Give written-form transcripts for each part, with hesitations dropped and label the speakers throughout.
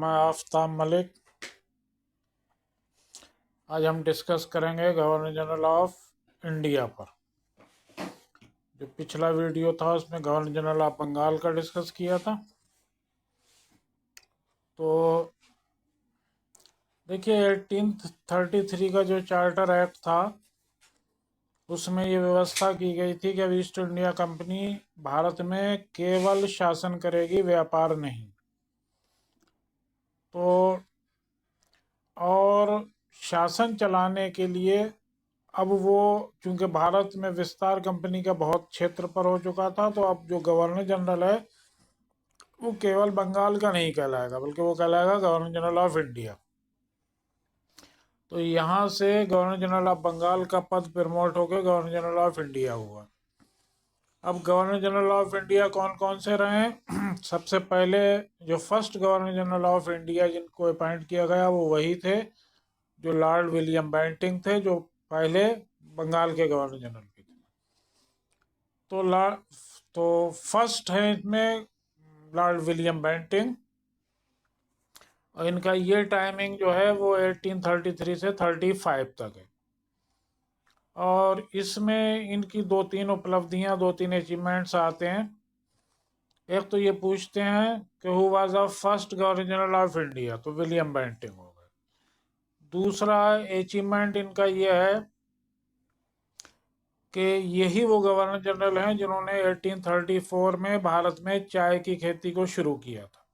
Speaker 1: मैं आफ्ताब मलिक। आज हम डिस्कस करेंगे गवर्नर जनरल ऑफ इंडिया पर। जो पिछला वीडियो था उसमें गवर्नर जनरल ऑफ बंगाल का डिस्कस किया था। तो देखिए 1833 का जो चार्टर एक्ट था उसमें ये व्यवस्था की गई थी कि अब ईस्ट इंडिया कंपनी भारत में केवल शासन करेगी, व्यापार नहीं। तो और शासन चलाने के लिए अब वो, चूंकि भारत में विस्तार कंपनी का बहुत क्षेत्र पर हो चुका था, तो अब जो गवर्नर जनरल है वो केवल बंगाल का नहीं कहलाएगा, बल्कि वो कहलाएगा गवर्नर जनरल ऑफ इंडिया। तो यहाँ से गवर्नर जनरल ऑफ बंगाल का पद प्रमोट होकर गवर्नर जनरल ऑफ इंडिया हुआ। अब गवर्नर जनरल ऑफ इंडिया कौन कौन से रहे? सबसे पहले जो first governor general of India जिनको अपॉइंट किया गया वो वही थे जो लॉर्ड विलियम बेंटिंग थे, जो पहले बंगाल के गवर्नर जनरल भी थे। तो फर्स्ट है इसमें लॉर्ड विलियम बेंटिंग, और इनका ये टाइमिंग जो है वो 1833 से 35 तक है। और इसमें इनकी दो तीन उपलब्धियां, दो तीन अचीवमेंट्स आते हैं। एक तो ये पूछते हैं कि who was the first governor general of India, तो विलियम बेंटिंग हो गए। दूसरा अचीवमेंट इनका ये है कि यही वो गवर्नर जनरल हैं जिन्होंने 1834 में भारत में चाय की खेती को शुरू किया था।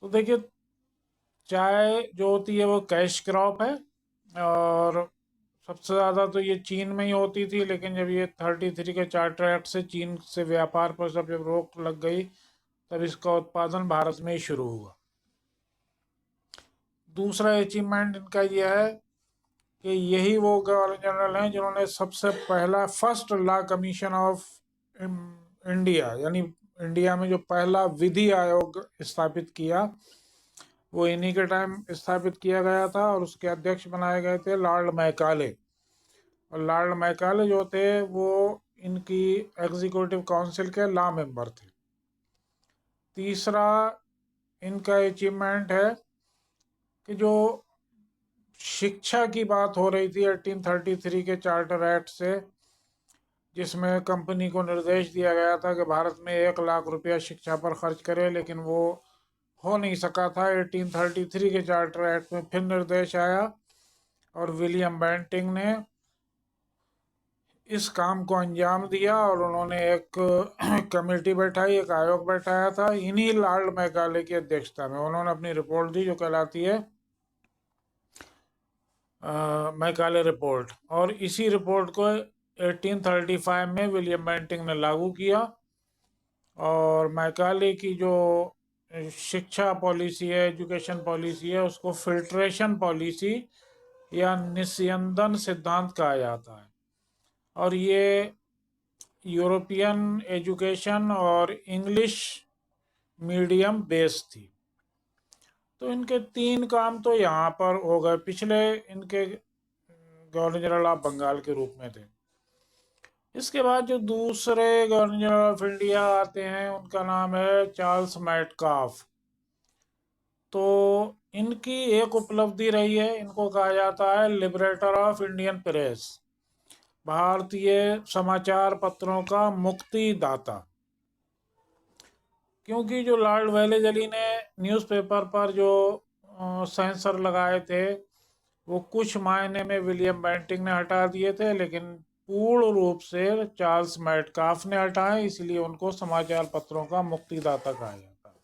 Speaker 1: तो देखिए, चाय जो होती है वो कैश क्रॉप है, और सबसे ज़्यादा तो ये चीन में ही होती थी, लेकिन जब ये 33 के चार्टर एक्ट से चीन से व्यापार पर जब रोक लग गई तब इसका उत्पादन भारत में ही शुरू हुआ। दूसरा अचीवमेंट इनका यह है कि यही वो गवर्नर जनरल हैं जिन्होंने सबसे पहला first law commission of India, यानी इंडिया में जो पहला विधि आयोग स्थापित किया वो इन्हीं के टाइम स्थापित किया गया था, और उसके अध्यक्ष बनाए गए थे लॉर्ड मैकाले। और लॉर्ड मैकाले जो थे वो इनकी एग्जीक्यूटिव काउंसिल के लॉ मेंबर थे। तीसरा इनका अचीवमेंट है कि जो शिक्षा की बात हो रही थी 1833 के चार्टर एक्ट से, जिसमें कंपनी को निर्देश दिया गया था कि भारत में 1 लाख रुपया शिक्षा पर खर्च करे, लेकिन वो हो नहीं सका था। 1833 के चार्टर एक्ट में फिर निर्देश आया और विलियम बेंटिंग ने इस काम को अंजाम दिया, और उन्होंने एक कमेटी बैठाई, एक आयोग बैठाया था इन्हीं लॉर्ड मैकाले की अध्यक्षता में। उन्होंने अपनी रिपोर्ट दी जो कहलाती है मैकाले रिपोर्ट, और इसी रिपोर्ट को 1835 में विलियम बेंटिंग ने लागू किया। और मैकाले की जो शिक्षा पॉलिसी है, एजुकेशन पॉलिसी है, उसको फिल्ट्रेशन पॉलिसी या निस्यंदन सिद्धांत कहा जाता है। और ये यूरोपियन एजुकेशन और इंग्लिश मीडियम बेस थी। तो इनके 3 काम तो यहाँ पर हो गए, पिछले इनके गवर्नर जनरल ऑफ बंगाल के रूप में थे। इसके बाद जो दूसरे गवर्नर जनरल ऑफ इंडिया आते हैं उनका नाम है चार्ल्स मेटकाफ। तो इनकी एक उपलब्धि रही है, इनको कहा जाता है लिबरेटर ऑफ इंडियन प्रेस, भारतीय समाचार पत्रों का मुक्तिदाता। क्योंकि जो लॉर्ड वेलेजली ने न्यूज़पेपर पर जो सेंसर लगाए थे वो कुछ मायने में विलियम बेंटिंग ने हटा दिए थे, लेकिन पूर्ण रूप से चार्ल्स मेटकाफ ने हटाए, इसलिए उनको समाचार पत्रों का मुक्तिदाता कहा जाता है।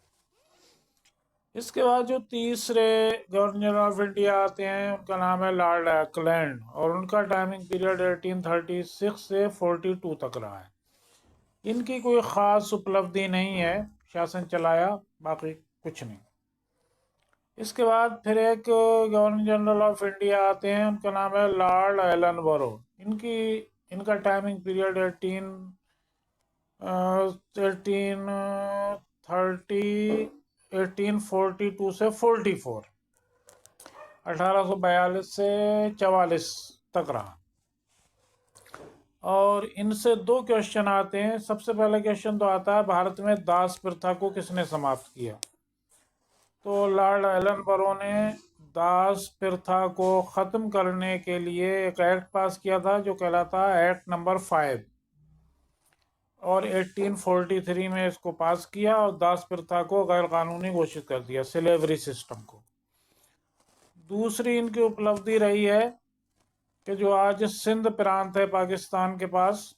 Speaker 1: इसके बाद जो तीसरे गवर्नर ऑफ इंडिया आते हैं उनका नाम है लॉर्ड ऑकलैंड, और उनका टाइमिंग पीरियड 1836 से 42 तक रहा है। इनकी कोई ख़ास उपलब्धि नहीं है, शासन चलाया, बाकी कुछ नहीं। इसके बाद फिर एक गवर्नर जनरल ऑफ इंडिया आते हैं, उनका नाम है लॉर्ड एलनबरो। इनका टाइमिंग पीरियड 1842 से 44, 1842 से 44 तक रहा। और इनसे 2 क्वेश्चन आते हैं। सबसे पहला क्वेश्चन तो आता है भारत में दास प्रथा को किसने समाप्त किया? तो लॉर्ड एलन बरो ने दास प्रथा को ख़त्म करने के लिए एक एक्ट पास किया था जो कहलाता है एक्ट नंबर 5, और 1843 में इसको पास किया और दास प्रथा को गैर कानूनी घोषित कर दिया, स्लेवरी सिस्टम को। दूसरी इनकी उपलब्धि रही है कि जो आज सिंध प्रांत है पाकिस्तान के पास,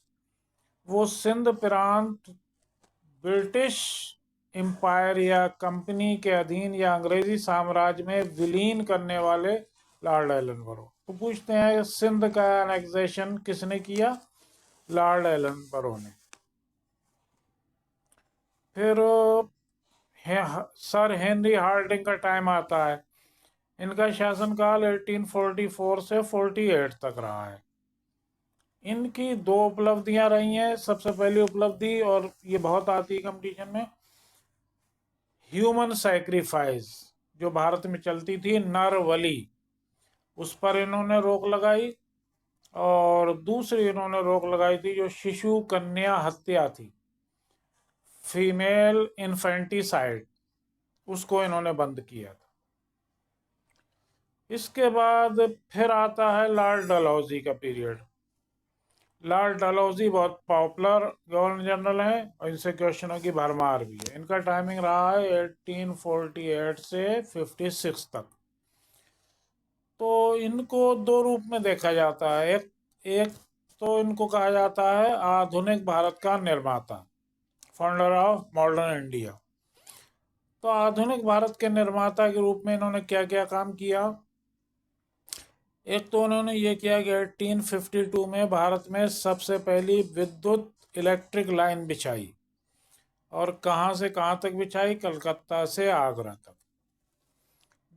Speaker 1: वो सिंध प्रांत ब्रिटिश एम्पायर या कंपनी के अधीन या अंग्रेजी साम्राज्य में विलीन करने वाले लॉर्ड एलन बरो। तो पूछते हैं सिंध का एनेक्सेशन किसने किया? लॉर्ड एलन बरो ने। फिर सर हेनरी हार्डिंग का टाइम आता है। इनका शासनकाल 1844 से 48 तक रहा है। इनकी दो उपलब्धियां रही हैं। सबसे पहली उपलब्धि, और ये बहुत आती है कंपटीशन में, ह्यूमन सैक्रिफाइस जो भारत में चलती थी, नरबलि, उस पर इन्होंने रोक लगाई। और दूसरी इन्होंने रोक लगाई थी जो शिशु कन्या हत्या थी, फीमेल इन्फेंटिसाइड, उसको इन्होंने बंद किया था। इसके बाद फिर आता है लॉर्ड डलहौजी का पीरियड। लॉर्ड डलहौजी बहुत पॉपुलर गवर्नर जनरल हैं और इनसे क्वेश्चनों की भरमार भी है। इनका टाइमिंग रहा है 1848 से 56 तक। तो इनको दो रूप में देखा जाता है। एक तो इनको कहा जाता है आधुनिक भारत का निर्माता, फाउंडर ऑफ मॉडर्न इंडिया। तो आधुनिक भारत के निर्माता के रूप में इन्होंने क्या क्या काम किया? एक तो उन्होंने ये किया कि 1852 में भारत में सबसे पहली विद्युत इलेक्ट्रिक लाइन बिछाई। और कहाँ से कहाँ तक बिछाई? कलकत्ता से आगरा तक।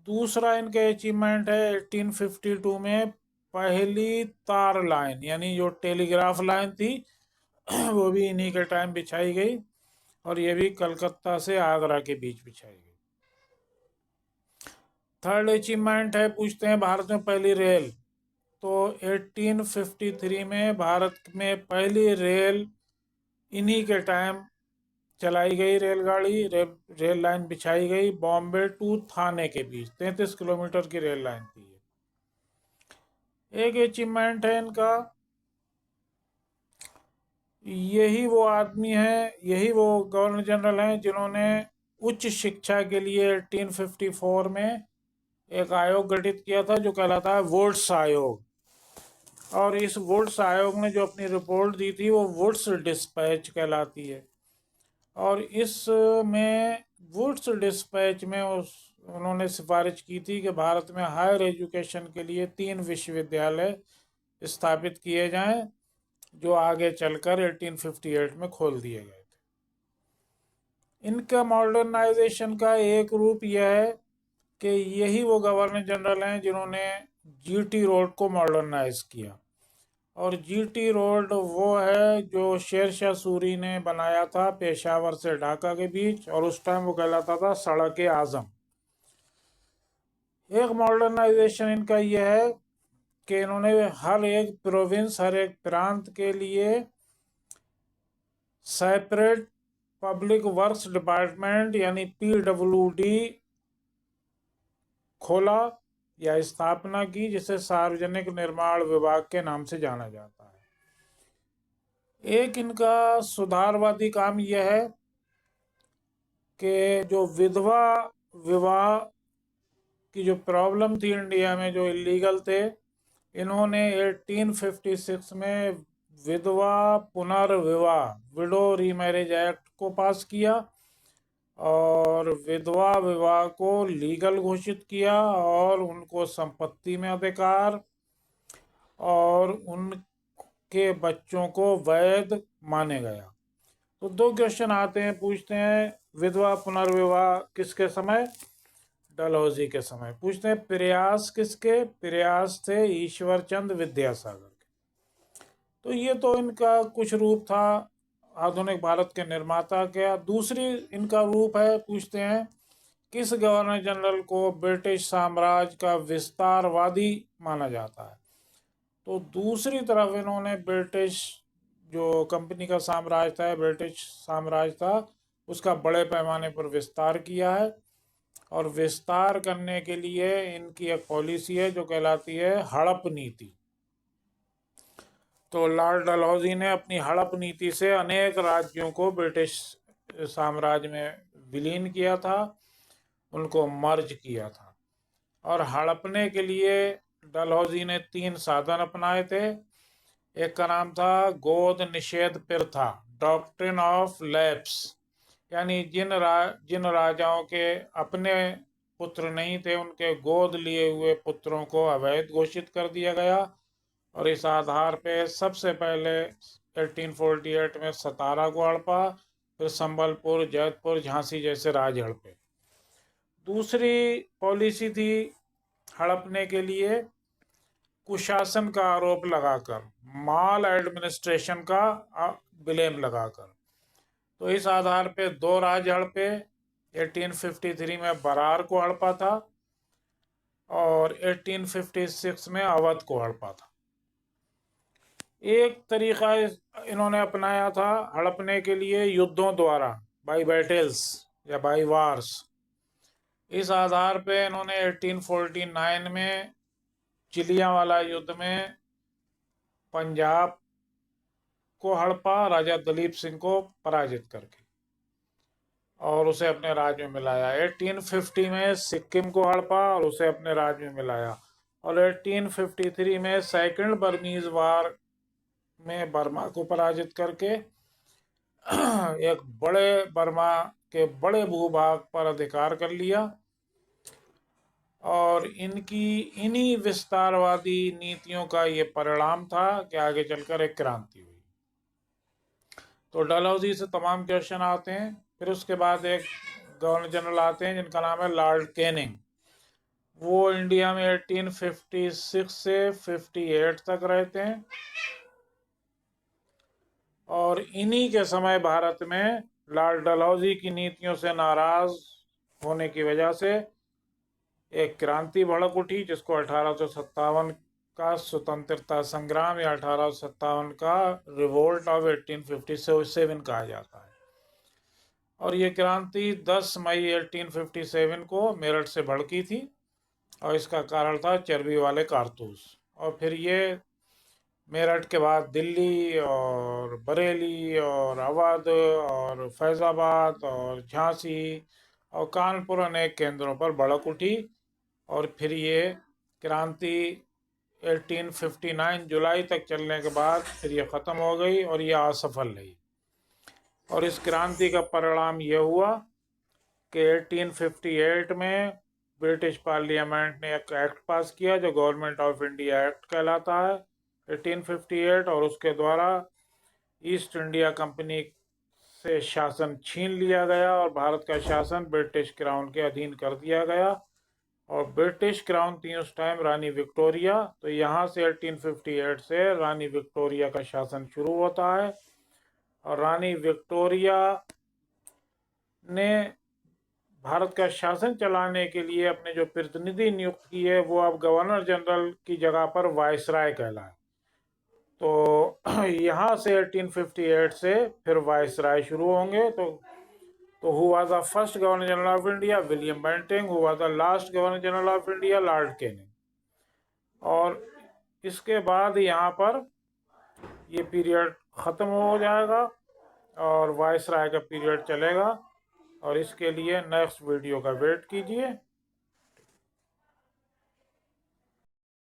Speaker 1: दूसरा इनका अचीवमेंट है 1852 में पहली तार लाइन, यानी जो टेलीग्राफ लाइन थी वो भी इन्हीं के टाइम बिछाई गई, और ये भी कलकत्ता से आगरा के बीच बिछाई गई। थर्ड अचीवमेंट है, पूछते हैं भारत में पहली रेल। तो 1853 में भारत में पहली रेल इन्हीं के टाइम चलाई गई, रेल लाइन बिछाई गई बॉम्बे टू थाने के बीच, 33 किलोमीटर की रेल लाइन थी। एक अचीवमेंट है इनका, यही वो आदमी है, यही वो गवर्नर जनरल हैं जिन्होंने उच्च शिक्षा के लिए 1854 में एक आयोग गठित किया था जो कहलाता है वुड्स आयोग। और इस वुड्स आयोग ने जो अपनी रिपोर्ट दी थी वो वुड्स डिस्पैच कहलाती है। और इसमें वुड्स डिस्पैच में उन्होंने सिफारिश की थी कि भारत में हायर एजुकेशन के लिए 3 विश्वविद्यालय स्थापित किए जाएं, जो आगे चलकर 1858 में खोल दिए गए थे। इनका मॉडर्नाइजेशन का एक रूप यह है कि यही वो गवर्नर जनरल हैं जिन्होंने जीटी रोड को मॉडर्नाइज किया। और जीटी रोड वो है जो शेरशाह सूरी ने बनाया था पेशावर से ढाका के बीच, और उस टाइम वो कहलाता था सड़क आजम। एक मॉडर्नाइजेशन इनका यह है कि इन्होंने हर एक प्रोविंस, हर एक प्रांत के लिए सेपरेट पब्लिक वर्क्स डिपार्टमेंट यानी पीडब्ल्यूडी खोला या स्थापना की, जिसे सार्वजनिक निर्माण विभाग के नाम से जाना जाता है। एक इनका सुधारवादी काम यह है कि जो विधवा विवाह की जो प्रॉब्लम थी इंडिया में, जो इलीगल थे, इन्होंने 1856 में विधवा पुनर्विवाह, विडो रीमैरिज एक्ट को पास किया और विधवा विवाह को लीगल घोषित किया, और उनको संपत्ति में अधिकार और उनके बच्चों को वैध माने गया। तो दो क्वेश्चन आते हैं, पूछते हैं विधवा पुनर्विवाह किसके समय? डलहौजी के समय। पूछते हैं प्रयास किसके? प्रयास थे ईश्वर चंद विद्यासागर के। तो ये तो इनका कुछ रूप था आधुनिक भारत के निर्माता का। दूसरी इनका रूप है, पूछते हैं किस गवर्नर जनरल को ब्रिटिश साम्राज्य का विस्तारवादी माना जाता है? तो दूसरी तरफ इन्होंने ब्रिटिश जो कंपनी का साम्राज्य था, ब्रिटिश साम्राज्य था, उसका बड़े पैमाने पर विस्तार किया है। और विस्तार करने के लिए इनकी एक पॉलिसी है जो कहलाती है हड़प नीति। तो लॉर्ड डलहौजी ने अपनी हड़प नीति से अनेक राज्यों को ब्रिटिश साम्राज्य में विलीन किया था, उनको मर्ज किया था। और हड़पने के लिए डलहौजी ने 3 साधन अपनाए थे। एक का नाम था गोद निषेध प्रथा, डॉक्ट्रिन ऑफ लैप्स, यानी जिन राजाओं के अपने पुत्र नहीं थे उनके गोद लिए हुए पुत्रों को अवैध घोषित कर दिया गया। और इस आधार पे सबसे पहले 1848 में सतारा को हड़पा, फिर संबलपुर, जैतपुर, झांसी जैसे राज हड़पे। दूसरी पॉलिसी थी हड़पने के लिए कुशासन का आरोप लगाकर, माल एडमिनिस्ट्रेशन का ब्लेम लगाकर। तो इस आधार पे 2 राज हड़पे। 1853 में बरार को हड़पा था और 1856 में अवध को हड़पा था। एक तरीका इन्होंने अपनाया था हड़पने के लिए युद्धों द्वारा, बाई बैटल्स या बाई वार्स। इस आधार पे इन्होंने 1849 में चिलियावाला युद्ध में पंजाब को हड़पा, राजा दलीप सिंह को पराजित करके, और उसे अपने राज्य में मिलाया। 1850 में सिक्किम को हड़पा और उसे अपने राज्य में मिलाया। और 1853 में सेकंड बर्मीज वार में बर्मा को पराजित करके एक बड़े बर्मा के बड़े भूभाग पर अधिकार कर लिया। और इन्हीं विस्तारवादी नीतियों का ये परिणाम था कि आगे चलकर एक क्रांति हुई। तो डलहौजी से तमाम क्वेश्चन आते हैं। फिर उसके बाद एक गवर्नर जनरल आते हैं जिनका नाम है लॉर्ड कैनिंग। वो इंडिया में 1856 से 58 तक रहते हैं। और इन्हीं के समय भारत में लॉर्ड डलहौजी की नीतियों से नाराज होने की वजह से एक क्रांति भड़क उठी, जिसको 1857 का स्वतंत्रता संग्राम या 1857 का रिवोल्ट ऑफ 1857 कहा जाता है। और ये क्रांति 10 मई 1857 को मेरठ से भड़की थी और इसका कारण था चर्बी वाले कारतूस। और फिर ये मेरठ के बाद दिल्ली और बरेली और अवध और फैज़ाबाद और झांसी और कानपुर अनेक केंद्रों पर भड़क उठी। और फिर ये क्रांति 1859 जुलाई तक चलने के बाद फिर ये ख़त्म हो गई और ये असफल रही। और इस क्रांति का परिणाम यह हुआ कि 1858 में ब्रिटिश पार्लियामेंट ने एक एक्ट पास किया जो गवर्नमेंट ऑफ इंडिया एक्ट कहलाता है 1858, और उसके द्वारा ईस्ट इंडिया कंपनी से शासन छीन लिया गया और भारत का शासन ब्रिटिश क्राउन के अधीन कर दिया गया। और ब्रिटिश क्राउन थी उस टाइम रानी विक्टोरिया। तो यहाँ से 1858 से रानी विक्टोरिया का शासन शुरू होता है। और रानी विक्टोरिया ने भारत का शासन चलाने के लिए अपने जो प्रतिनिधि नियुक्त किए वो अब गवर्नर जनरल की जगह पर वायसराय कहलाए। तो यहाँ से 1858 से फिर वायसराय शुरू होंगे। तो who was the first governor general of India? William Bentinck. Who was the last governor general of India? Lord Canning. और इसके बाद यहाँ पर ये पीरियड ख़त्म हो जाएगा और वायसराय का पीरियड चलेगा। और इसके लिए नेक्स्ट वीडियो का वेट कीजिए।